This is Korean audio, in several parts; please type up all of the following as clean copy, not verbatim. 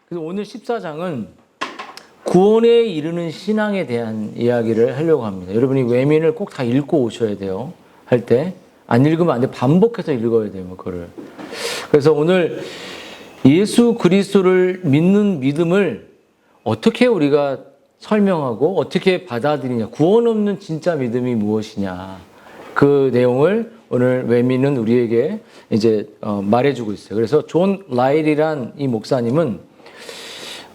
그래서 오늘 14장은 구원에 이르는 신앙에 대한 이야기를 하려고 합니다. 여러분이 외면을 꼭 다 읽고 오셔야 돼요. 할 때. 안 읽으면 안 돼. 반복해서 읽어야 돼요. 그거를. 그래서 오늘 예수 그리스도를 믿는 믿음을 어떻게 우리가 설명하고 어떻게 받아들이냐. 구원 없는 진짜 믿음이 무엇이냐. 그 내용을 오늘 외미는 우리에게 이제 말해주고 있어요. 그래서 존 라일이란 이 목사님은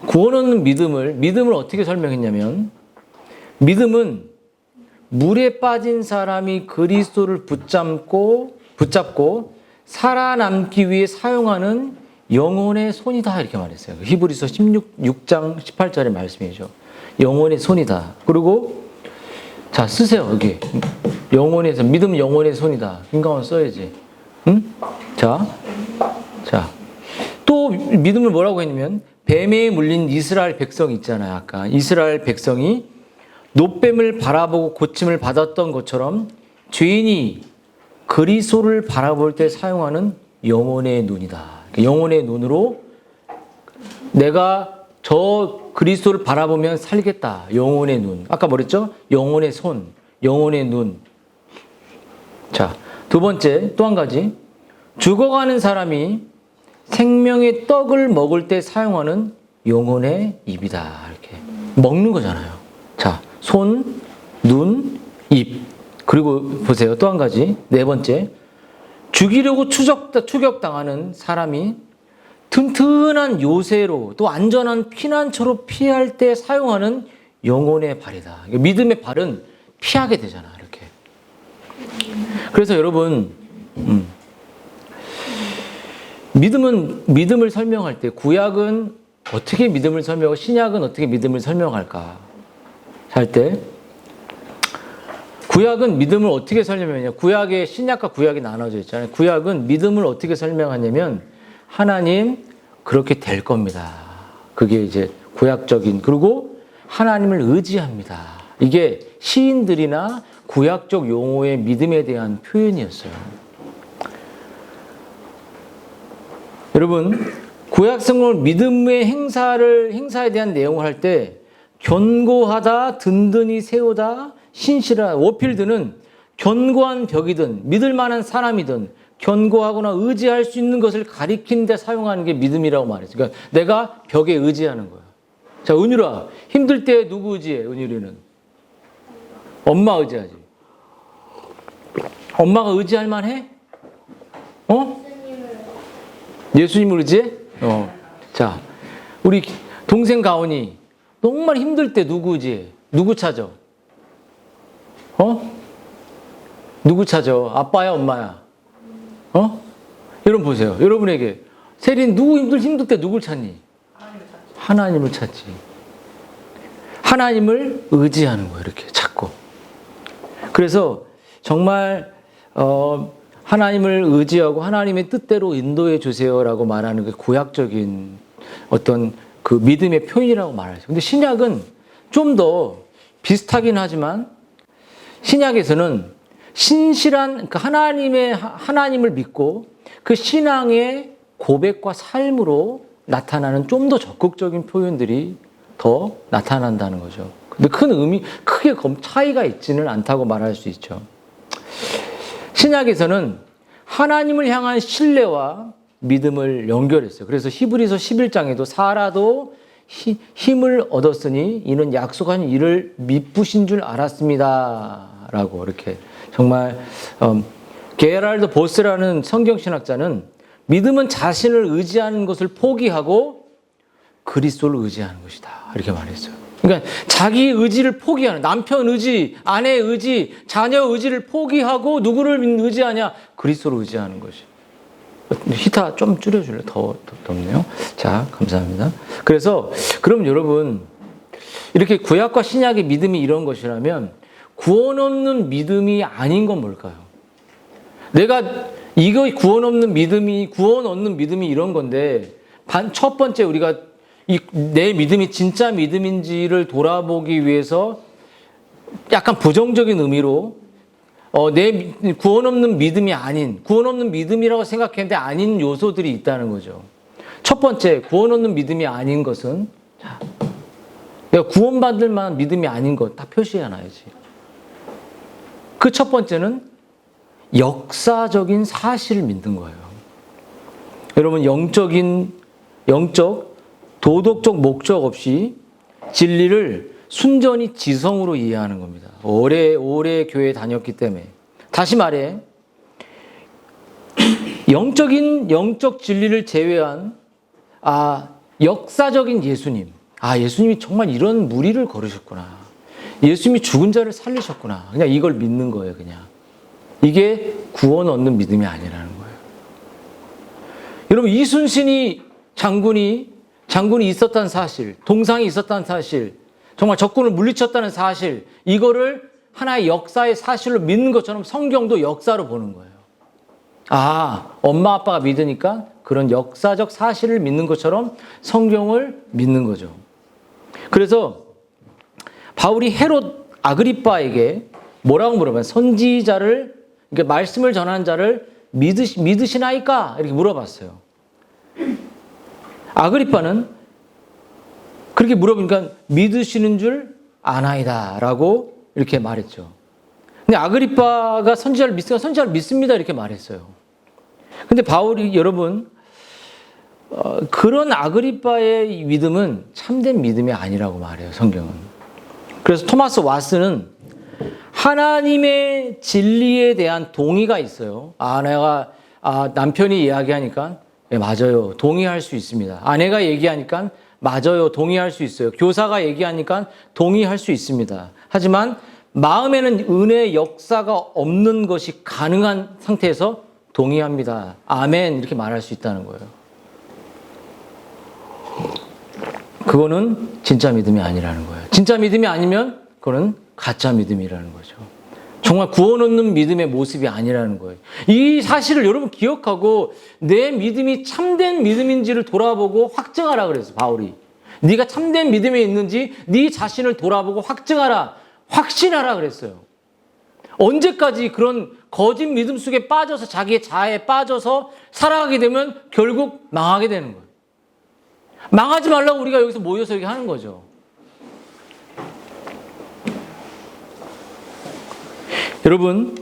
구원 없는 믿음을 어떻게 설명했냐면, 믿음은 물에 빠진 사람이 그리스도를 붙잡고 살아남기 위해 사용하는 영혼의 손이다, 이렇게 말했어요. 히브리서 6장 18절의 말씀이죠. 영혼의 손이다. 그리고 자, 쓰세요. 여기 영혼에서, 믿음 영혼의 손이다. 김강원 써야지. 응? 자, 또 믿음을 뭐라고 했냐면, 뱀에 물린 이스라엘 백성 있잖아요. 아까 이스라엘 백성이 놋뱀을 바라보고 고침을 받았던 것처럼 죄인이 그리스도를 바라볼 때 사용하는 영혼의 눈이다. 영혼의 눈으로 내가 저 그리스도를 바라보면 살겠다. 영혼의 눈. 아까 뭐랬죠? 영혼의 손, 영혼의 눈. 자, 두 번째, 또 한 가지. 죽어가는 사람이 생명의 떡을 먹을 때 사용하는 영혼의 입이다. 이렇게 먹는 거잖아요. 자, 손, 눈, 입. 그리고 보세요. 또 한 가지. 네 번째. 죽이려고 추격당하는 사람이 튼튼한 요새로 또 안전한 피난처로 피할 때 사용하는 영혼의 발이다. 믿음의 발은 피하게 되잖아. 이렇게. 그래서 여러분, 믿음을 설명할 때 구약은 어떻게 믿음을 설명하고 신약은 어떻게 믿음을 설명할까 할 때, 구약은 믿음을 어떻게 설명하냐. 구약에 신약과 구약이 나눠져 있잖아요. 구약은 믿음을 어떻게 설명하냐면, 하나님 그렇게 될 겁니다. 그게 이제 구약적인, 그리고 하나님을 의지합니다. 이게 시인들이나 구약적 용어의 믿음에 대한 표현이었어요. 여러분, 구약성을 믿음의 행사에 대한 내용을 할 때, 견고하다, 든든히 세우다, 신실하다. 워필드는 견고한 벽이든 믿을 만한 사람이든 견고하거나 의지할 수 있는 것을 가리키는 데 사용하는 게 믿음이라고 말했어요. 그러니까 내가 벽에 의지하는 거야. 자, 은유라, 힘들 때 누구 의지해? 은유리는 엄마 의지하지. 엄마가 의지할 만해? 예수님을 의지해? 자, 우리 동생 가온이 정말 힘들 때 누구 의지해? 누구 찾아? 누구 찾아? 아빠야, 엄마야? 여러분 보세요. 여러분에게 세린 누구 힘들 때 누굴 찾니? 하나님을 찾지. 하나님을 의지하는 거예요. 이렇게 찾고. 그래서 정말 하나님을 의지하고 하나님의 뜻대로 인도해 주세요라고 말하는 게 구약적인 어떤 그 믿음의 표현이라고 말하죠. 근데 신약은 좀 더 비슷하긴 하지만, 신약에서는 신실한 하나님을 믿고 그 신앙의 고백과 삶으로 나타나는 좀 더 적극적인 표현들이 더 나타난다는 거죠. 근데 크게 차이가 있지는 않다고 말할 수 있죠. 신약에서는 하나님을 향한 신뢰와 믿음을 연결했어요. 그래서 히브리서 11장에도 사라도 힘을 얻었으니 이는 약속한 일을 미쁘신 줄 알았습니다. 라고 이렇게 정말 게랄드 보스라는 성경신학자는 믿음은 자신을 의지하는 것을 포기하고 그리스도를 의지하는 것이다. 이렇게 말했어요. 그러니까 자기 의지를 포기하는, 남편 의지, 아내 의지, 자녀 의지를 포기하고 누구를 의지하냐? 그리스도를 의지하는 것이. 히타 좀 줄여줄래? 더 덥네요. 자, 감사합니다. 그래서 그럼 여러분, 이렇게 구약과 신약의 믿음이 이런 것이라면 구원 없는 믿음이 아닌 건 뭘까요? 내가 이거 구원 없는 믿음이 이런 건데, 첫 번째 우리가 내 믿음이 진짜 믿음인지를 돌아보기 위해서 약간 부정적인 의미로 내 구원 없는 믿음이 아닌, 구원 없는 믿음이라고 생각했는데 아닌 요소들이 있다는 거죠. 첫 번째, 구원 얻는 믿음이 아닌 것은, 자, 내가 구원받을 만한 믿음이 아닌 것 딱 표시해놔야지. 그 첫 번째는 역사적인 사실을 믿는 거예요. 여러분, 영적, 도덕적 목적 없이 진리를 순전히 지성으로 이해하는 겁니다. 오래 교회 다녔기 때문에. 다시 말해, 영적 진리를 제외한, 역사적인 예수님. 예수님이 정말 이런 무리를 걸으셨구나. 예수님이 죽은 자를 살리셨구나. 그냥 이걸 믿는 거예요, 그냥. 이게 구원 얻는 믿음이 아니라는 거예요. 여러분, 이순신이 장군이 있었다는 사실, 동상이 있었다는 사실, 정말 적군을 물리쳤다는 사실, 이거를 하나의 역사의 사실로 믿는 것처럼 성경도 역사로 보는 거예요. 엄마 아빠가 믿으니까 그런 역사적 사실을 믿는 것처럼 성경을 믿는 거죠. 그래서 바울이 헤롯 아그리빠에게 뭐라고 물어봐요? 선지자를, 그러니까 말씀을 전하는 자를 믿으시나이까? 이렇게 물어봤어요. 아그리빠는 그렇게 물어보니까 믿으시는 줄 아나이다 라고 이렇게 말했죠. 근데 아그리빠가 선지자를 믿습니다 이렇게 말했어요. 근데 바울이, 여러분, 그런 아그리빠의 믿음은 참된 믿음이 아니라고 말해요, 성경은. 그래서 토마스 왓슨은 하나님의 진리에 대한 동의가 있어요. 내가 남편이 이야기하니까 맞아요, 동의할 수 있습니다. 아내가 얘기하니까 맞아요, 동의할 수 있어요. 교사가 얘기하니까 동의할 수 있습니다. 하지만 마음에는 은혜의 역사가 없는 것이 가능한 상태에서 동의합니다. 아멘 이렇게 말할 수 있다는 거예요. 그거는 진짜 믿음이 아니라는 거예요. 진짜 믿음이 아니면 그거는 가짜 믿음이라는 거죠. 정말 구원 얻는 믿음의 모습이 아니라는 거예요. 이 사실을 여러분 기억하고 내 믿음이 참된 믿음인지를 돌아보고 확증하라 그랬어요, 바울이. 네가 참된 믿음에 있는지 네 자신을 돌아보고 확증하라, 확신하라 그랬어요. 언제까지 그런 거짓 믿음 속에 빠져서 자기의 자아에 빠져서 살아가게 되면 결국 망하게 되는 거예요. 망하지 말라고 우리가 여기서 모여서 이렇게 하는 거죠. 여러분,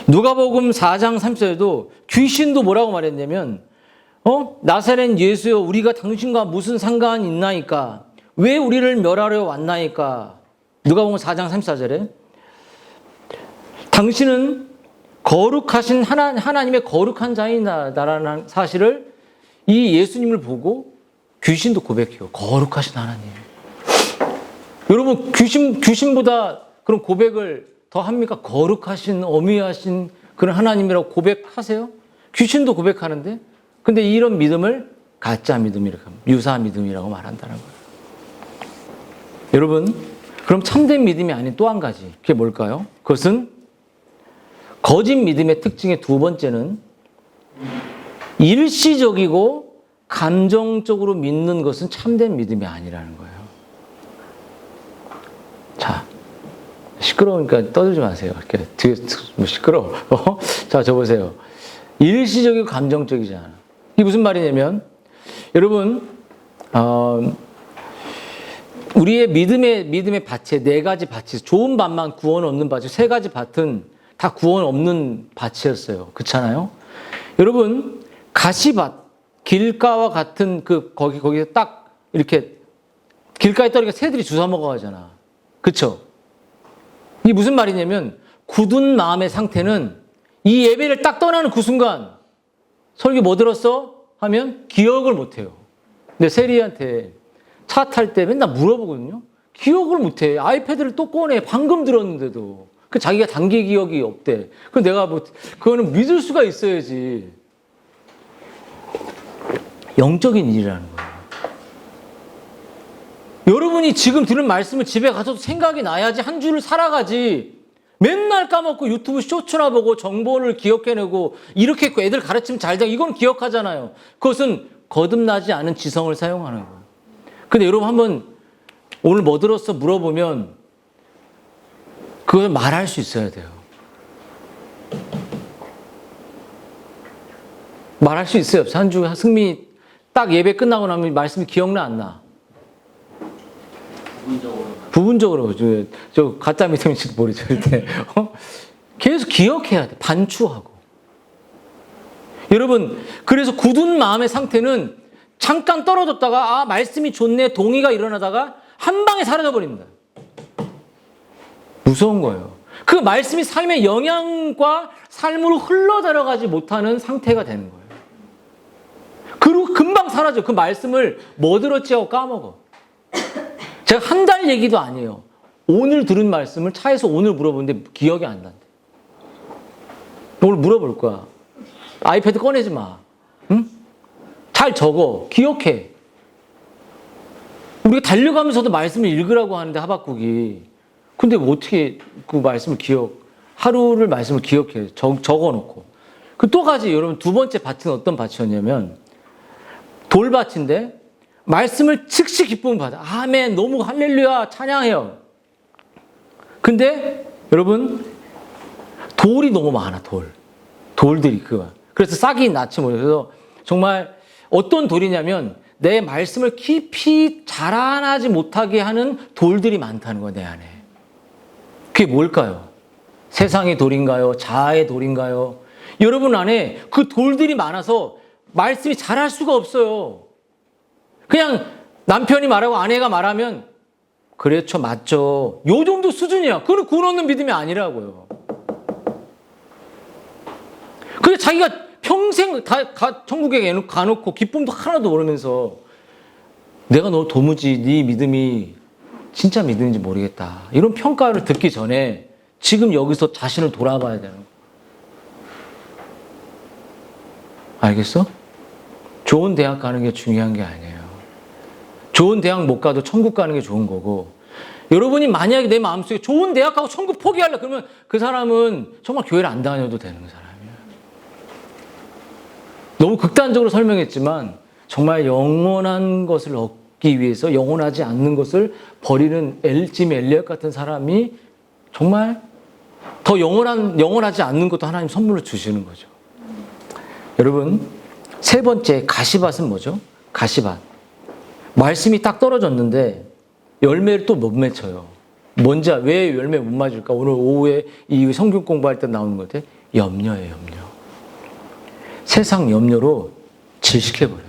누가복음 4장 3절에도 귀신도 뭐라고 말했냐면, 나사렛 예수여, 우리가 당신과 무슨 상관이 있나이까? 왜 우리를 멸하려 왔나이까? 누가복음 4장 34절에 당신은 거룩하신 하나님의 거룩한 자이다라는 사실을, 이 예수님을 보고 귀신도 고백해요. 거룩하신 하나님. 여러분, 귀신보다 그런 고백을 더 합니까? 거룩하신, 어미하신 그런 하나님이라고 고백하세요? 귀신도 고백하는데, 근데 이런 믿음을 가짜 믿음이라고 합니다. 유사 믿음이라고 말한다는 거예요. 여러분, 그럼 참된 믿음이 아닌 또 한 가지, 그게 뭘까요? 그것은 거짓 믿음의 특징의 두 번째는 일시적이고 감정적으로 믿는 것은 참된 믿음이 아니라는 거예요. 자, 시끄러우니까 떠들지 마세요. 이렇게 뒤에 시끄러워. 자, 저 보세요. 일시적이고 감정적이지 않아. 이게 무슨 말이냐면, 여러분, 우리의 믿음의 밭에 네 가지 밭이, 좋은 밭만 구원 얻는 밭이, 세 가지 밭은 다 구원 없는 밭이었어요. 그렇잖아요? 여러분, 가시밭, 길가와 같은 거기에 딱 이렇게 길가에 떨어지니까 새들이 주워 먹어가잖아. 그쵸? 이게 무슨 말이냐면, 굳은 마음의 상태는 이 예배를 딱 떠나는 그 순간, 설교 뭐 들었어? 하면 기억을 못 해요. 근데 세리한테 차 탈 때 맨날 물어보거든요. 기억을 못 해. 아이패드를 또 꺼내. 방금 들었는데도. 그 자기가 단기 기억이 없대. 그 내가 그거는 믿을 수가 있어야지. 영적인 일이라는 거예요. 여러분이 지금 들은 말씀을 집에 가서도 생각이 나야지, 한 주를 살아가지. 맨날 까먹고 유튜브 쇼츠나 보고 정보를 기억해내고 이렇게 했고 애들 가르치면 잘 돼. 이건 기억하잖아요. 그것은 거듭나지 않은 지성을 사용하는 거예요. 근데 여러분 한번 오늘 뭐 들었어? 물어보면 그걸 말할 수 있어야 돼요. 말할 수 있어요. 한 주 승민이 딱 예배 끝나고 나면 말씀이 기억나 안 나? 부분적으로. 저 가짜 믿음일지도 모르죠. 그때. 계속 기억해야 돼. 반추하고. 여러분, 그래서 굳은 마음의 상태는 잠깐 떨어졌다가 말씀이 좋네, 동의가 일어나다가 한 방에 사라져 버립니다. 무서운 거예요. 그 말씀이 삶의 영향과 삶으로 흘러들어가지 못하는 상태가 되는 거예요. 그리고 금방 사라져. 그 말씀을 뭐 들었지 하고 까먹어. 제가 한 달 얘기도 아니에요. 오늘 들은 말씀을 차에서 오늘 물어보는데 기억이 안 난대. 오늘 물어볼 거야. 아이패드 꺼내지 마. 응? 잘 적어. 기억해. 우리가 달려가면서도 말씀을 읽으라고 하는데 하박국이. 근데 뭐 어떻게 그 말씀을 하루를 말씀을 기억해. 적어놓고. 그 또 가지. 여러분 두 번째 밭은 어떤 밭이었냐면 돌밭인데 말씀을 즉시 기쁨을 받아. 아멘. 너무 할렐루야. 찬양해요. 근데 여러분 돌이 너무 많아. 돌들이 그래서 싹이 낳지 못해요. 그래서 정말 어떤 돌이냐면 내 말씀을 깊이 자라나지 못하게 하는 돌들이 많다는 거야, 내 안에. 그게 뭘까요? 세상의 돌인가요? 자아의 돌인가요? 여러분 안에 그 돌들이 많아서 말씀이 자랄 수가 없어요. 그냥 남편이 말하고 아내가 말하면 그렇죠, 맞죠. 요 정도 수준이야. 그건 구원 얻는 믿음이 아니라고요. 그래 자기가 평생 천국에 가놓고 기쁨도 하나도 모르면서 내가 너 도무지 네 믿음이 진짜 믿음인지 모르겠다. 이런 평가를 듣기 전에 지금 여기서 자신을 돌아봐야 되는 거야. 알겠어? 좋은 대학 가는 게 중요한 게 아니에요. 좋은 대학 못 가도 천국 가는 게 좋은 거고, 여러분이 만약에 내 마음속에 좋은 대학 가고 천국 포기하려 그러면 그 사람은 정말 교회를 안 다녀도 되는 사람이에요. 너무 극단적으로 설명했지만 정말 영원한 것을 얻기 위해서 영원하지 않는 것을 버리는 짐 엘리엇 같은 사람이 정말 더 영원하지 않는 것도 하나님 선물로 주시는 거죠. 여러분, 세 번째 가시밭은 뭐죠? 가시밭. 말씀이 딱 떨어졌는데 열매를 또 못 맺혀요. 뭔지 왜 열매 못 맞을까? 오늘 오후에 이 성경 공부할 때 나오는 것 같아. 염려예요, 염려. 세상 염려로 질식해버려요.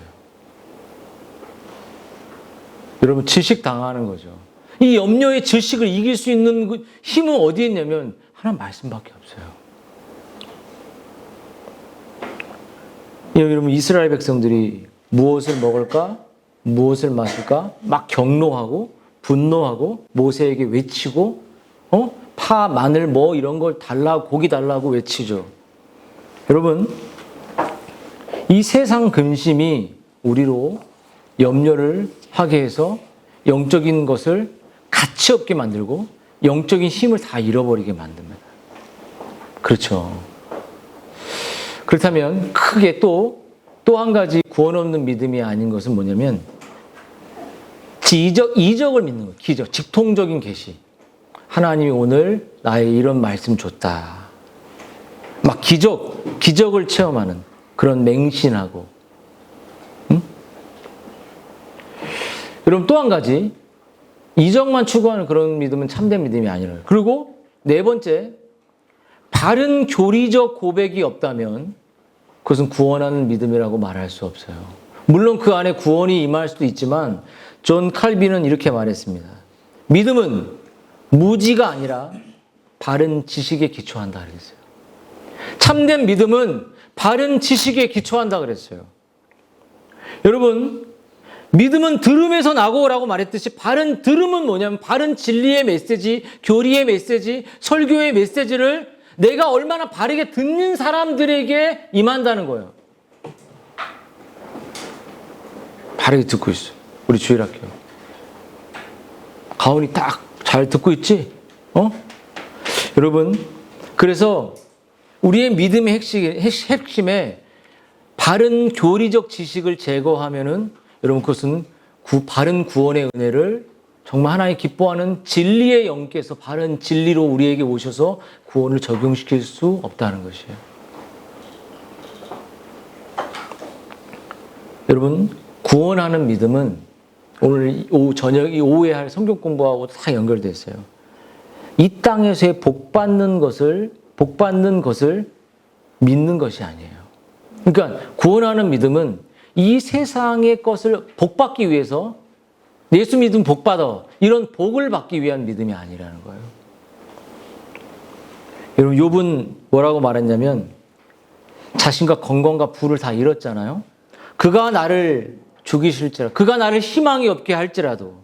여러분, 질식 당하는 거죠. 이 염려의 질식을 이길 수 있는 그 힘은 어디에 있냐면 하나님 말씀밖에 없어요. 여러분, 이스라엘 백성들이 무엇을 먹을까? 무엇을 마실까? 막 경노하고 분노하고 모세에게 외치고 파, 마늘 뭐 이런 걸 달라고, 고기 달라고 외치죠. 여러분, 이 세상 근심이 우리로 염려를 하게 해서 영적인 것을 가치 없게 만들고 영적인 힘을 다 잃어버리게 만듭니다. 그렇죠. 그렇다면 크게 또 한 가지 구원 없는 믿음이 아닌 것은 뭐냐면 이적을 믿는 것, 기적, 직통적인 계시. 하나님이 오늘 나의 이런 말씀 줬다. 막 기적을 체험하는 그런 맹신하고. 응? 여러분 또 한 가지, 이적만 추구하는 그런 믿음은 참된 믿음이 아니라요. 그리고 네 번째, 바른 교리적 고백이 없다면 그것은 구원하는 믿음이라고 말할 수 없어요. 물론 그 안에 구원이 임할 수도 있지만 존 칼빈은 이렇게 말했습니다. 믿음은 무지가 아니라 바른 지식에 기초한다 그랬어요. 참된 믿음은 바른 지식에 기초한다 그랬어요. 여러분, 믿음은 들음에서 나고라고 말했듯이 바른 들음은 뭐냐면 바른 진리의 메시지, 교리의 메시지, 설교의 메시지를 내가 얼마나 바르게 듣는 사람들에게 임한다는 거예요. 바르게 듣고 있어요. 우리 주일학교. 가온이 딱 잘 듣고 있지? 여러분, 그래서 우리의 믿음의 핵심에 바른 교리적 지식을 제거하면은 여러분 그것은 바른 구원의 은혜를 정말 하나님 기뻐하는 진리의 영께서 바른 진리로 우리에게 오셔서 구원을 적용시킬 수 없다는 것이에요. 여러분, 구원하는 믿음은 오늘 오후에 할 성경 공부하고 다 연결되어 있어요. 이 땅에서의 복 받는 것을 믿는 것이 아니에요. 그러니까 구원하는 믿음은 이 세상의 것을 복 받기 위해서 예수 믿으면 복 받아, 이런 복을 받기 위한 믿음이 아니라는 거예요. 여러분, 욥은 뭐라고 말했냐면 자신과 건강과 부를 다 잃었잖아요. 그가 나를 죽이실지라도, 그가 나를 희망이 없게 할지라도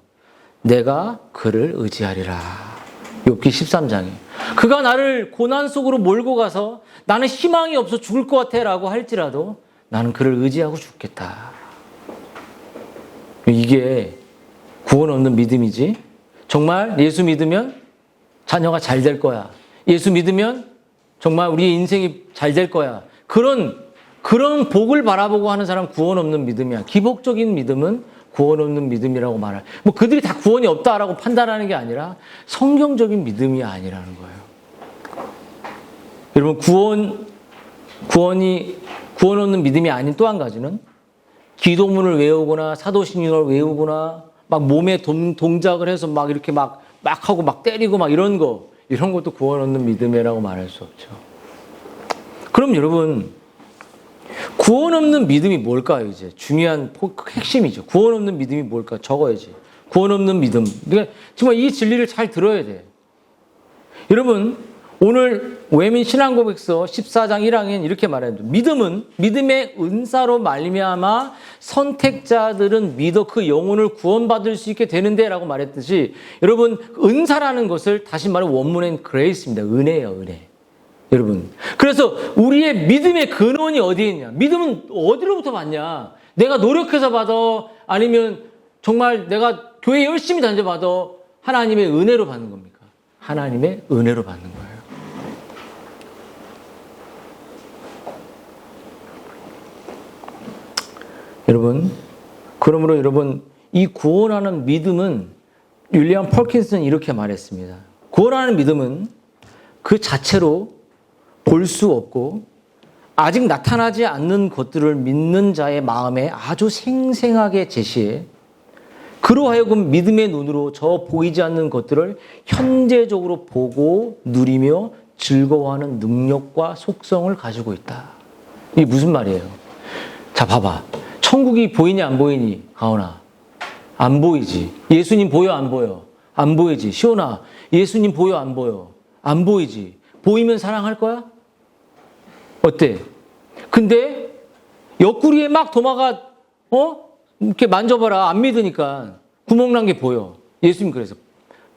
내가 그를 의지하리라. 욥기 13장에 그가 나를 고난 속으로 몰고 가서 나는 희망이 없어 죽을 것 같아 라고 할지라도 나는 그를 의지하고 죽겠다. 이게 구원 없는 믿음이지. 정말 예수 믿으면 자녀가 잘 될 거야, 예수 믿으면 정말 우리의 인생이 잘 될 거야, 그런 복을 바라보고 하는 사람 구원 없는 믿음이야. 기복적인 믿음은 구원 없는 믿음이라고 말할. 뭐 그들이 다 구원이 없다라고 판단하는 게 아니라 성경적인 믿음이 아니라는 거예요. 여러분, 구원 없는 믿음이 아닌 또 한 가지는 기도문을 외우거나 사도신경을 외우거나 막 몸에 동작을 해서 막 이렇게 막 하고 막 때리고 막 이런 것도 구원 없는 믿음이라고 말할 수 없죠. 그럼 여러분, 구원 없는 믿음이 뭘까요? 이제 중요한 핵심이죠. 구원 없는 믿음이 뭘까? 적어야지. 구원 없는 믿음. 그러니까 정말 이 진리를 잘 들어야 돼. 여러분, 오늘 외민 신앙고백서 14장 1항엔 이렇게 말합니다. 믿음은 믿음의 은사로 말미암아 선택자들은 믿어 그 영혼을 구원받을 수 있게 되는데 라고 말했듯이, 여러분, 은사라는 것을 다시 말해 원문엔 그레이스입니다. 은혜예요, 은혜. 여러분, 그래서 우리의 믿음의 근원이 어디에 있냐? 믿음은 어디로부터 받냐? 내가 노력해서 받아? 아니면 정말 내가 교회 열심히 다녀받아? 하나님의 은혜로 받는 겁니까? 하나님의 은혜로 받는 거예요. 여러분, 그러므로 여러분, 이 구원하는 믿음은 윌리엄 펄킨스는 이렇게 말했습니다. 구원하는 믿음은 그 자체로 볼 수 없고 아직 나타나지 않는 것들을 믿는 자의 마음에 아주 생생하게 제시해 그로 하여금 믿음의 눈으로 저 보이지 않는 것들을 현재적으로 보고 누리며 즐거워하는 능력과 속성을 가지고 있다. 이게 무슨 말이에요? 자, 봐봐. 천국이 보이냐 안 보이니? 가온아, 안 보이지. 예수님 보여 안 보여? 안 보이지. 시온아, 예수님 보여 안 보여? 안 보이지. 보이면 사랑할 거야? 어때? 근데 옆구리에 막 도마가 이렇게 만져봐라. 안 믿으니까 구멍 난 게 보여. 예수님 그래서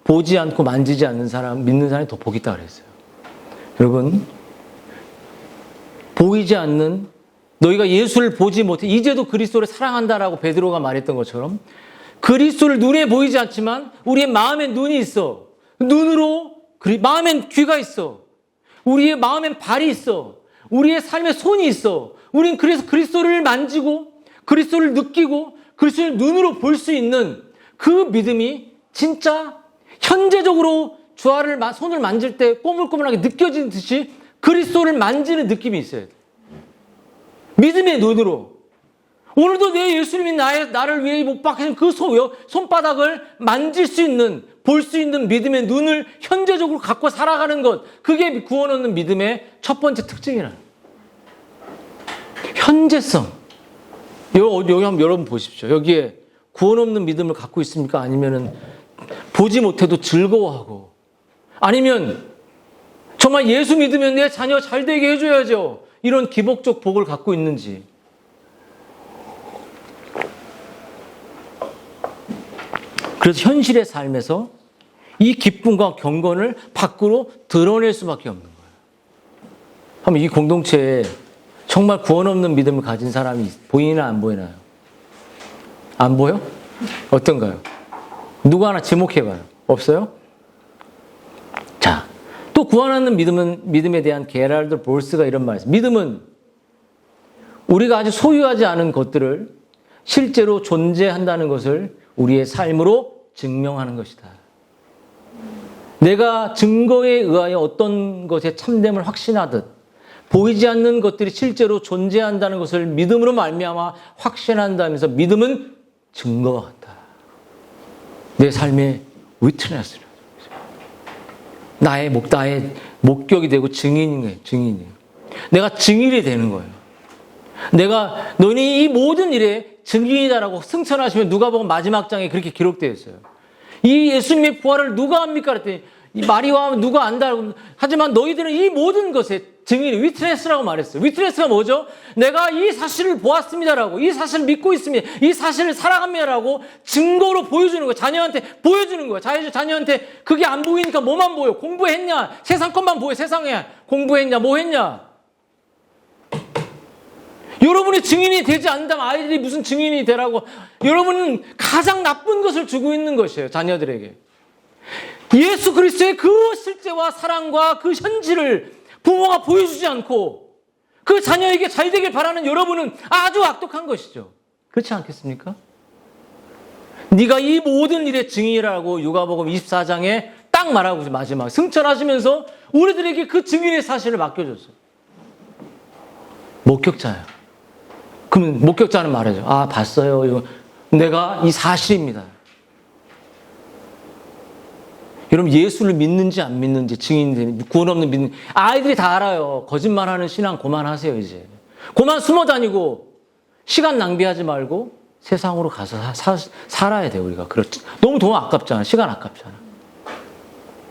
보지 않고 만지지 않는 사람, 믿는 사람이 더 복 있다 그랬어요. 여러분, 보이지 않는, 너희가 예수를 보지 못해 이제도 그리스도를 사랑한다라고 베드로가 말했던 것처럼 그리스도를 눈에 보이지 않지만 우리의 마음에 눈이 있어. 눈으로 마음엔 귀가 있어. 우리의 마음엔 발이 있어. 우리의 삶에 손이 있어. 우린 그래서 그리스도를 만지고 그리스도를 느끼고 그리스도를 눈으로 볼 수 있는 그 믿음이 진짜 현재적으로 손을 만질 때 꼬물꼬물하게 느껴지는 듯이 그리스도를 만지는 느낌이 있어야 돼. 믿음의 눈으로. 오늘도 내 예수님이 나를 위해 못 박힌 그 손바닥을 만질 수 있는, 볼 수 있는 믿음의 눈을 현재적으로 갖고 살아가는 것, 그게 구원 얻는 믿음의 첫 번째 특징이라. 현재성. 여기 한번 여러분 보십시오. 여기에 구원 없는 믿음을 갖고 있습니까? 아니면은 보지 못해도 즐거워하고, 아니면 정말 예수 믿으면 내 자녀 잘 되게 해줘야죠, 이런 기복적 복을 갖고 있는지. 그래서 현실의 삶에서 이 기쁨과 경건을 밖으로 드러낼 수밖에 없는 거예요. 한번 이 공동체에 정말 구원 없는 믿음을 가진 사람이 보이나 안 보이나요? 안 보여? 어떤가요? 누구 하나 지목해봐요. 없어요? 자, 또 구원하는 믿음에 대한 게랄드 볼스가 이런 말을 했어요. 믿음은 우리가 아직 소유하지 않은 것들을 실제로 존재한다는 것을 우리의 삶으로 증명하는 것이다. 내가 증거에 의하여 어떤 것의 참됨을 확신하듯 보이지 않는 것들이 실제로 존재한다는 것을 믿음으로 말미암아 확신한다면서 믿음은 증거가 같다. 내 삶의 위트네스를 나의 목격이 되고 증인인 거예요. 증인이에요. 내가 증인이 되는 거예요. 내가 너희 이 모든 일에 증인이다라고 승천하시면 누가복음 마지막 장에 그렇게 기록되어 있어요. 이 예수님의 부활을 누가 합니까? 그랬더니 이 마리아와 누가 안다. 하지만 너희들은 이 모든 것에 증인이 위트네스라고 말했어요. 위트네스가 뭐죠? 내가 이 사실을 보았습니다라고, 이 사실을 믿고 있습니다, 이 사실을 살아갑니다라고 증거로 보여주는 거예요. 자녀한테 보여주는 거예요. 자녀한테 그게 안 보이니까 뭐만 보여? 공부했냐? 세상 것만 보여. 세상에 공부했냐? 뭐 했냐? 여러분이 증인이 되지 않는다면 아이들이 무슨 증인이 되라고. 여러분은 가장 나쁜 것을 주고 있는 것이에요. 자녀들에게. 예수 그리스도의 그 실제와 사랑과 그 현실을 부모가 보여주지 않고 그 자녀에게 잘 되길 바라는 여러분은 아주 악독한 것이죠. 그렇지 않겠습니까? 네가 이 모든 일의 증인이라고 누가복음 24장에 딱 말하고 있어요. 마지막 승천하시면서 우리들에게 그 증인의 사실을 맡겨줬어요. 목격자야. 그러면 목격자는 말하죠. 아, 봤어요. 이거 내가 이 사실입니다. 여러분, 예수를 믿는지 안 믿는지 증인되는 구원 없는 믿는 아이들이 다 알아요. 거짓말하는 신앙 그만하세요. 이제 그만 숨어 다니고 시간 낭비하지 말고 세상으로 가서 살아야 돼요. 우리가 그렇지. 너무 돈 아깝잖아. 시간 아깝잖아.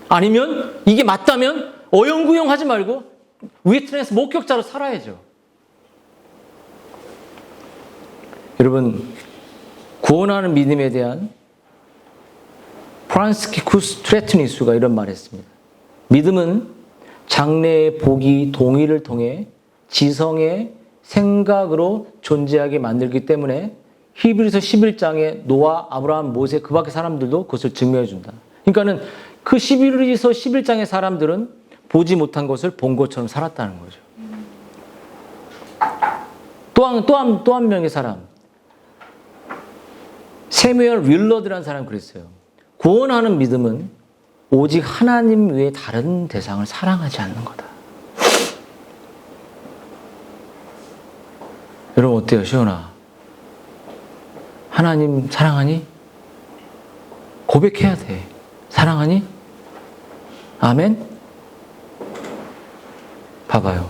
아니면 이게 맞다면 어영부영 하지 말고 위트네스 목격자로 살아야죠. 여러분, 구원하는 믿음에 대한 프란스키 쿠스트레트니스가 이런 말을 했습니다. 믿음은 장래의 복이 동의를 통해 지성의 생각으로 존재하게 만들기 때문에 히브리서 11장에 노아, 아브라함, 모세 그 밖의 사람들도 그것을 증명해 준다. 그러니까는 그 히브리서 11장의 사람들은 보지 못한 것을 본 것처럼 살았다는 거죠. 또 한 명의 사람, 세뮤얼 윌러드라는 사람이 그랬어요. 구원하는 믿음은 오직 하나님 외에 다른 대상을 사랑하지 않는 거다. 여러분 어때요, 시온아? 하나님 사랑하니? 고백해야 돼. 사랑하니? 아멘? 봐봐요.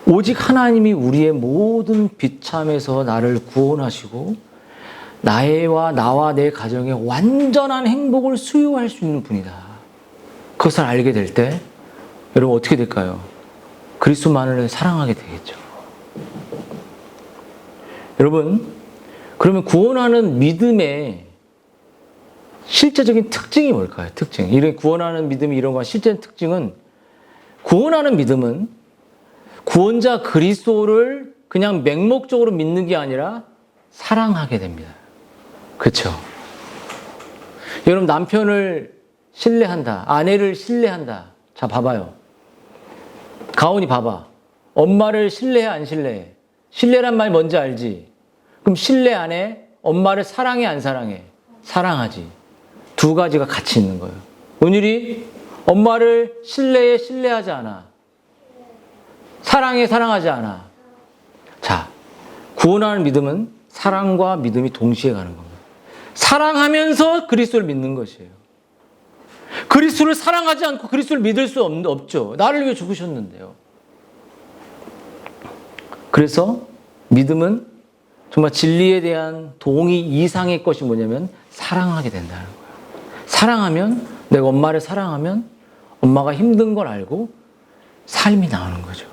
오직 하나님이 우리의 모든 비참에서 나를 구원하시고 나와 내 가정의 완전한 행복을 수요할 수 있는 분이다. 그것을 알게 될 때 여러분 어떻게 될까요? 그리스도만을 사랑하게 되겠죠. 여러분, 그러면 구원하는 믿음의 실제적인 특징이 뭘까요? 특징. 이런 구원하는 믿음이 이런 거 실제 특징은 구원하는 믿음은 구원자 그리스도를 그냥 맹목적으로 믿는 게 아니라 사랑하게 됩니다. 그렇죠? 여러분 남편을 신뢰한다. 아내를 신뢰한다. 자, 봐봐요. 가온이 봐봐. 엄마를 신뢰해 안 신뢰해? 신뢰란 말이 뭔지 알지? 그럼 신뢰 안 해? 엄마를 사랑해 안 사랑해? 사랑하지. 두 가지가 같이 있는 거예요. 은율이 엄마를 신뢰해 신뢰하지 않아? 사랑해 사랑하지 않아? 자, 구원하는 믿음은 사랑과 믿음이 동시에 가는 겁니다. 사랑하면서 그리스도를 믿는 것이에요. 그리스도를 사랑하지 않고 그리스도를 믿을 수 없죠. 나를 위해 죽으셨는데요. 그래서 믿음은 정말 진리에 대한 동의 이상의 것이 뭐냐면 사랑하게 된다는 거예요. 사랑하면, 내가 엄마를 사랑하면 엄마가 힘든 걸 알고 삶이 나오는 거죠.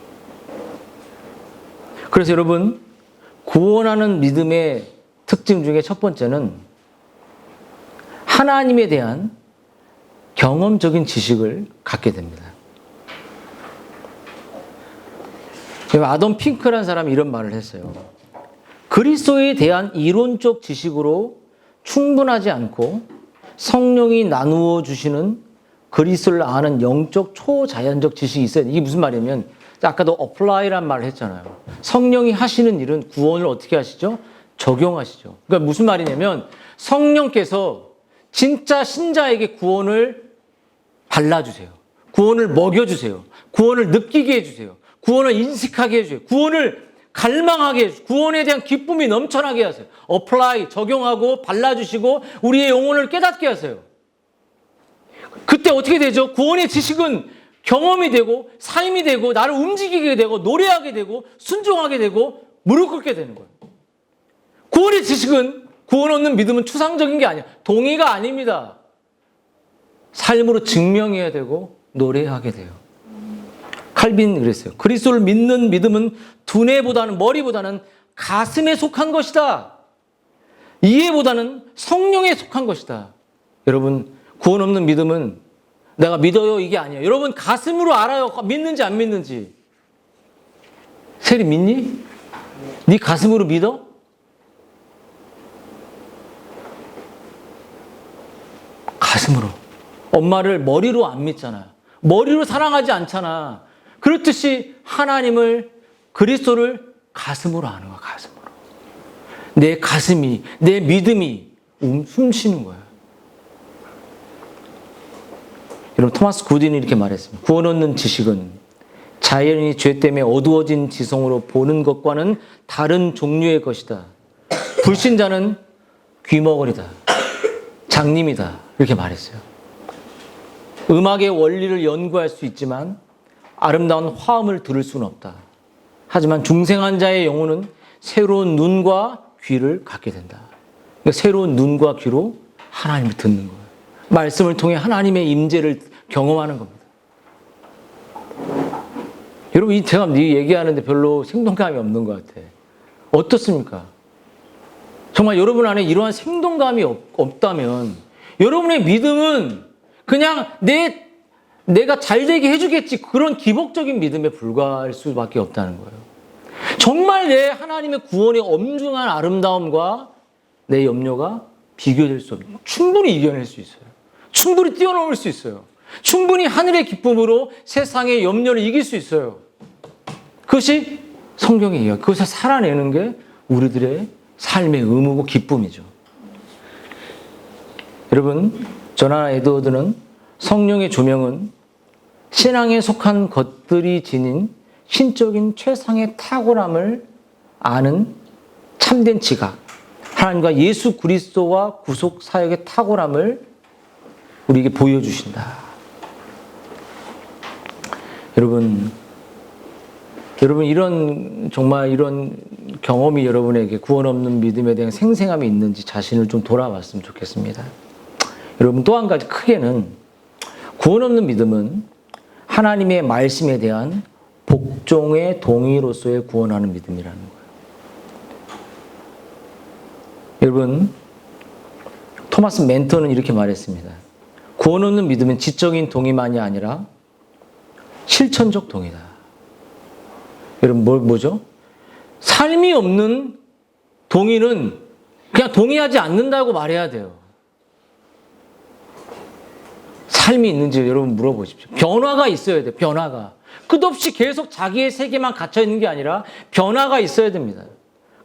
그래서 여러분, 구원하는 믿음의 특징 중에 첫 번째는 하나님에 대한 경험적인 지식을 갖게 됩니다. 아덤 핑크라는 사람이 이런 말을 했어요. 그리스도에 대한 이론적 지식으로 충분하지 않고 성령이 나누어 주시는 그리스도를 아는 영적 초자연적 지식이 있어야 돼. 이게 무슨 말이냐면 아까도 apply란 말을 했잖아요. 성령이 하시는 일은 구원을 어떻게 하시죠? 적용하시죠. 그러니까 무슨 말이냐면 성령께서 진짜 신자에게 구원을 발라주세요. 구원을 먹여주세요. 구원을 느끼게 해주세요. 구원을 인식하게 해줘요. 구원을 갈망하게 해줘요. 구원에 대한 기쁨이 넘쳐나게 하세요. 어플라이, 적용하고 발라주시고 우리의 영혼을 깨닫게 하세요. 그때 어떻게 되죠? 구원의 지식은 경험이 되고 삶이 되고 나를 움직이게 되고 노래하게 되고 순종하게 되고 무릎 꿇게 되는 거예요. 구원의 지식은, 구원 얻는 믿음은 추상적인 게 아니야. 동의가 아닙니다. 삶으로 증명해야 되고 노래하게 돼요. 칼빈이 그랬어요. 그리스도를 믿는 믿음은 두뇌보다는, 머리보다는 가슴에 속한 것이다. 이해보다는 성령에 속한 것이다. 여러분, 구원 없는 믿음은 내가 믿어요 이게 아니에요. 여러분 가슴으로 알아요. 믿는지 안 믿는지. 세리 믿니? 네 가슴으로 믿어? 가슴으로. 엄마를 머리로 안 믿잖아요. 머리로 사랑하지 않잖아. 그렇듯이 하나님을, 그리스도를 가슴으로 아는 거야. 가슴으로. 내 가슴이, 내 믿음이 숨쉬는 거야. 여러분, 토마스 굿이 이렇게 말했습니다. 구원 얻는 지식은 자연이 죄 때문에 어두워진 지성으로 보는 것과는 다른 종류의 것이다. 불신자는 귀머거리다. 장님이다. 이렇게 말했어요. 음악의 원리를 연구할 수 있지만 아름다운 화음을 들을 수는 없다. 하지만 중생한 자의 영혼은 새로운 눈과 귀를 갖게 된다. 그러니까 새로운 눈과 귀로 하나님을 듣는 거예요. 말씀을 통해 하나님의 임재를 경험하는 겁니다. 여러분, 제가 이 얘기하는데 별로 생동감이 없는 것 같아. 어떻습니까? 정말 여러분 안에 이러한 생동감이 없다면 여러분의 믿음은 그냥 내가 잘되게 해주겠지, 그런 기복적인 믿음에 불과할 수밖에 없다는 거예요. 정말 내 하나님의 구원의 엄중한 아름다움과 내 염려가 비교될 수 없는, 충분히 이겨낼 수 있어요. 충분히 뛰어넘을 수 있어요. 충분히 하늘의 기쁨으로 세상의 염려를 이길 수 있어요. 그것이 성경의 이야기. 그것을 살아내는 게 우리들의 삶의 의무고 기쁨이죠. 여러분, 저나 에드워드는 성령의 조명은 신앙에 속한 것들이 지닌 신적인 최상의 탁월함을 아는 참된 지각, 하나님과 예수 그리스도와 구속 사역의 탁월함을 우리에게 보여주신다. 여러분 정말 이런 경험이 여러분에게 구원 없는 믿음에 대한 생생함이 있는지 자신을 좀 돌아봤으면 좋겠습니다. 여러분, 또 한 가지 크게는 구원 없는 믿음은 하나님의 말씀에 대한 복종의 동의로서의 구원하는 믿음이라는 거예요. 여러분, 토마스 멘토는 이렇게 말했습니다. 구원 없는 믿음은 지적인 동의만이 아니라 실천적 동의다. 여러분, 뭐죠? 삶이 없는 동의는 그냥 동의하지 않는다고 말해야 돼요. 삶이 있는지 여러분 물어보십시오. 변화가 있어야 돼요. 변화가. 끝없이 계속 자기의 세계만 갇혀 있는 게 아니라 변화가 있어야 됩니다.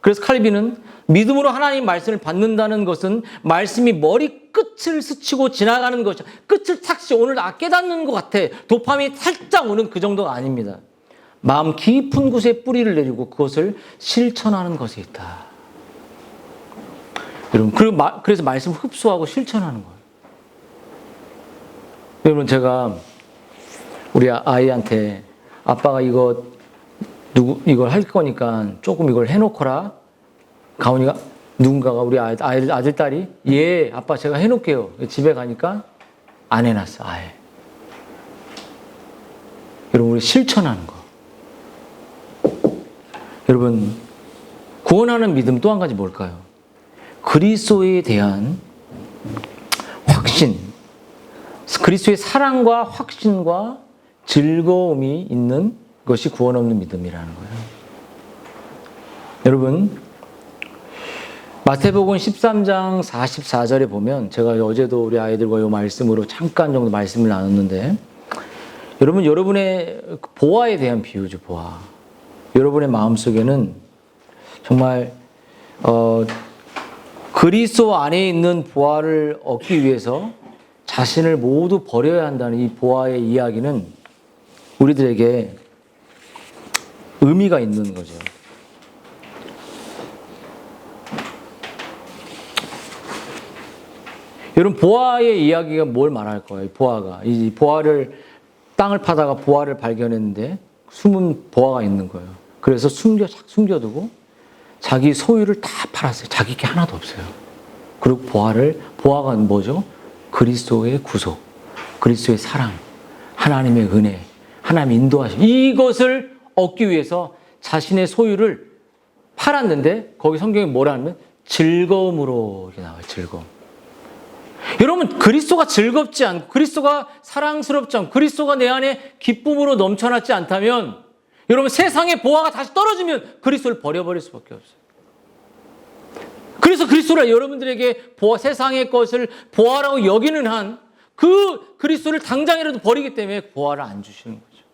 그래서 칼빈은 믿음으로 하나님 말씀을 받는다는 것은 말씀이 머리 끝을 스치고 지나가는 것이, 끝을 탁시 오늘 깨닫는 것 같아, 도파민이 살짝 오는 그 정도가 아닙니다. 마음 깊은 곳에 뿌리를 내리고 그것을 실천하는 것에 있다. 여러분, 그래서 말씀을 흡수하고 실천하는 거예요. 여러분, 제가 우리 아이한테 아빠가 이걸 할 거니까 조금 이걸 해놓거라. 가온이가, 누군가가 우리 아들, 딸이, 예, 아빠 제가 해놓을게요. 집에 가니까 안 해놨어, 아예. 여러분, 우리 실천하는 거. 여러분, 구원하는 믿음 또 한 가지 뭘까요? 그리스도에 대한 확신, 그리스도의 사랑과 확신과 즐거움이 있는 것이 구원 없는 믿음이라는 거예요. 여러분, 마태복음 13장 44절에 보면, 제가 어제도 우리 아이들과 이 말씀으로 잠깐 정도 말씀을 나눴는데, 여러분, 여러분의 보화에 대한 비유죠, 보화. 여러분의 마음속에는 정말 그리스도 안에 있는 보화를 얻기 위해서 자신을 모두 버려야 한다는 이 보화의 이야기는 우리들에게 의미가 있는 거죠. 여러분, 보아의 이야기가 뭘 말할 거예요? 보아가. 이 보아를, 땅을 파다가 보아를 발견했는데 숨은 보아가 있는 거예요. 그래서 숨겨두고 자기 소유를 다 팔았어요. 자기 게 하나도 없어요. 그리고 보아가 뭐죠? 그리스도의 구속, 그리스도의 사랑, 하나님의 은혜, 하나님 인도하심. 이것을 얻기 위해서 자신의 소유를 팔았는데 거기 성경에 뭐라 하면 즐거움으로 이렇게 나와요. 즐거움. 여러분, 그리스도가 즐겁지 않고 그리스도가 사랑스럽지 않고 그리스도가 내 안에 기쁨으로 넘쳐났지 않다면 여러분, 세상의 보아가 다시 떨어지면 그리스도를 버려버릴 수밖에 없어요. 그래서 그리스도를 여러분들에게 세상의 것을 보아라고 여기는 한 그 그리스도를 당장이라도 버리기 때문에 보아를 안 주시는 거죠.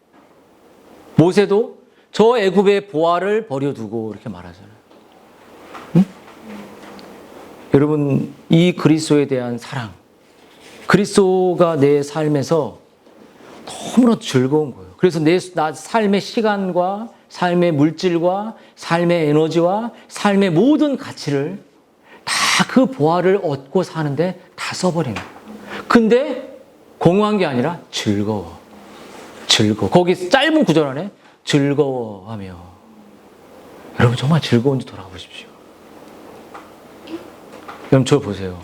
모세도 저 애굽의 보아를 버려두고 이렇게 말하잖아요. 응? 여러분, 이 그리스도에 대한 사랑, 그리스도가 내 삶에서 너무나 즐거운 거예요. 그래서 나 삶의 시간과 삶의 물질과 삶의 에너지와 삶의 모든 가치를 다 그 보아를 얻고 사는데 다 써버리는 거예요. 근데 공허한 게 아니라 즐거워. 거기 짧은 구절 안에 즐거워하며. 여러분, 정말 즐거운지 돌아가 보십시오. 여러분, 저 보세요.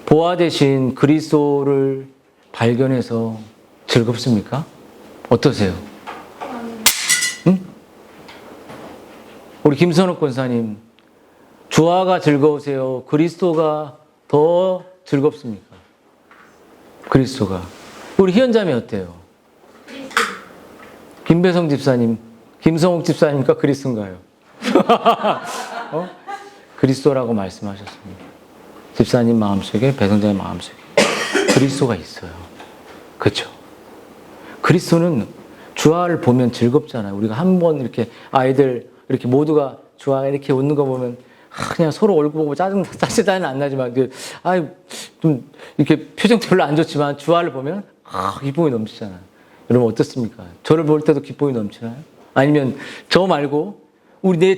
보아 대신 그리스도를 발견해서 즐겁습니까? 어떠세요? 응? 우리 김선욱 권사님, 주아가 즐거우세요? 그리스도가 더 즐겁습니까? 그리스도가. 우리 희연자매 어때요? 김배성 집사님, 김성욱 집사님과 그리스도인가요? 그리스도라고 말씀하셨습니다. 집사님 마음속에, 배성자의 마음속에 그리스도가 있어요. 그렇죠? 그리스도는 주아를 보면 즐겁잖아요. 우리가 한번 이렇게 아이들 이렇게 모두가 주아 이렇게 웃는 거 보면 그냥 서로 얼굴 보고 짜증은 안 나지만 좀 이렇게 표정 별로 안 좋지만 주아를 보면 기쁨이 넘치잖아요. 여러분 어떻습니까? 저를 볼 때도 기쁨이 넘치나요? 아니면 저 말고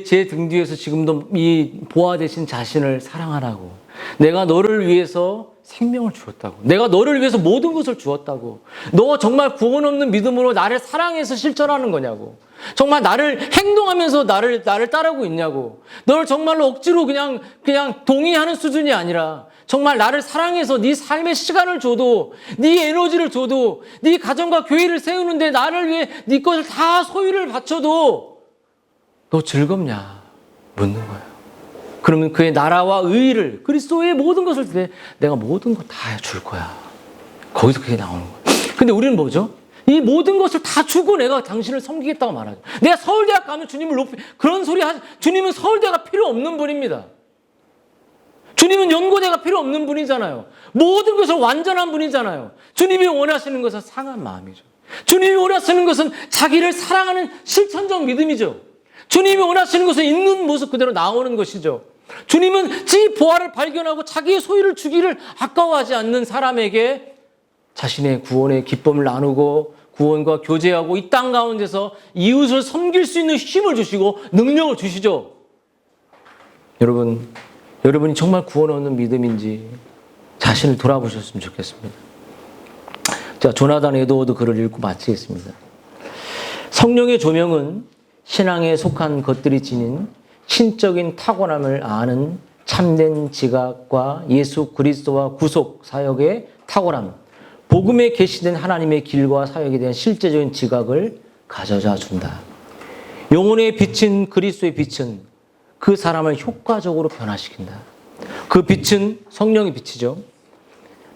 제 등 뒤에서 지금도 이 보아 되신 자신을 사랑하라고, 내가 너를 위해서 생명을 주었다고, 내가 너를 위해서 모든 것을 주었다고, 너 정말 구원 없는 믿음으로 나를 사랑해서 실천하는 거냐고, 정말 나를 행동하면서 나를 따르고 있냐고, 너를 정말로 억지로 그냥 동의하는 수준이 아니라 정말 나를 사랑해서 네 삶의 시간을 줘도, 네 에너지를 줘도, 네 가정과 교회를 세우는데 나를 위해 네 것을 다 소유를 바쳐도 너 즐겁냐 묻는 거예요. 그러면 그의 나라와 의의를, 그리스도의 모든 것을 때 내가 모든 것 다 줄 거야. 거기서 그게 나오는 거예요. 근데 우리는 뭐죠? 이 모든 것을 다 주고 내가 당신을 섬기겠다고 말하죠. 내가 서울대학 가면 주님을 그런 소리 하지. 주님은 서울대가 필요 없는 분입니다. 주님은 연고대가 필요 없는 분이잖아요. 모든 것을 완전한 분이잖아요. 주님이 원하시는 것은 상한 마음이죠. 주님이 원하시는 것은 자기를 사랑하는 실천적 믿음이죠. 주님이 원하시는 것은 있는 모습 그대로 나오는 것이죠. 주님은 지 보아를 발견하고 자기의 소유를 주기를 아까워하지 않는 사람에게 자신의 구원의 기쁨을 나누고 구원과 교제하고 이 땅 가운데서 이웃을 섬길 수 있는 힘을 주시고 능력을 주시죠. 여러분이 정말 구원 얻는 믿음인지 자신을 돌아보셨으면 좋겠습니다. 자, 조나단 에드워드 글을 읽고 마치겠습니다. 성령의 조명은 신앙에 속한 것들이 지닌 신적인 타고남을 아는 참된 지각과 예수 그리스도와 구속 사역의 탁월함, 복음에 계시된 하나님의 길과 사역에 대한 실제적인 지각을 가져다 준다. 영혼의 빛인 그리스도의 빛은 그 사람을 효과적으로 변화시킨다. 그 빛은 성령의 빛이죠.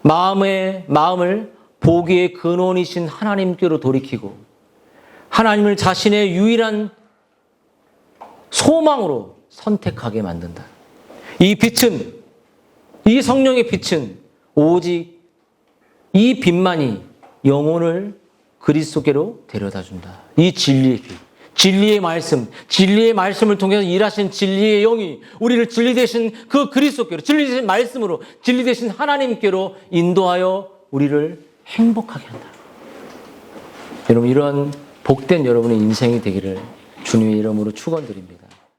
마음을 보기의 근원이신 하나님께로 돌이키고 하나님을 자신의 유일한 소망으로 선택하게 만든다. 이 성령의 빛은 오직 이 빛만이 영혼을 그리스도께로 데려다 준다. 이 진리의 빛, 진리의 말씀을 통해서 일하신 진리의 영이 우리를 진리 되신 그 그리스도께로, 진리 되신 말씀으로, 진리 되신 하나님께로 인도하여 우리를 행복하게 한다. 여러분, 이러한 복된 여러분의 인생이 되기를 주님의 이름으로 축원드립니다.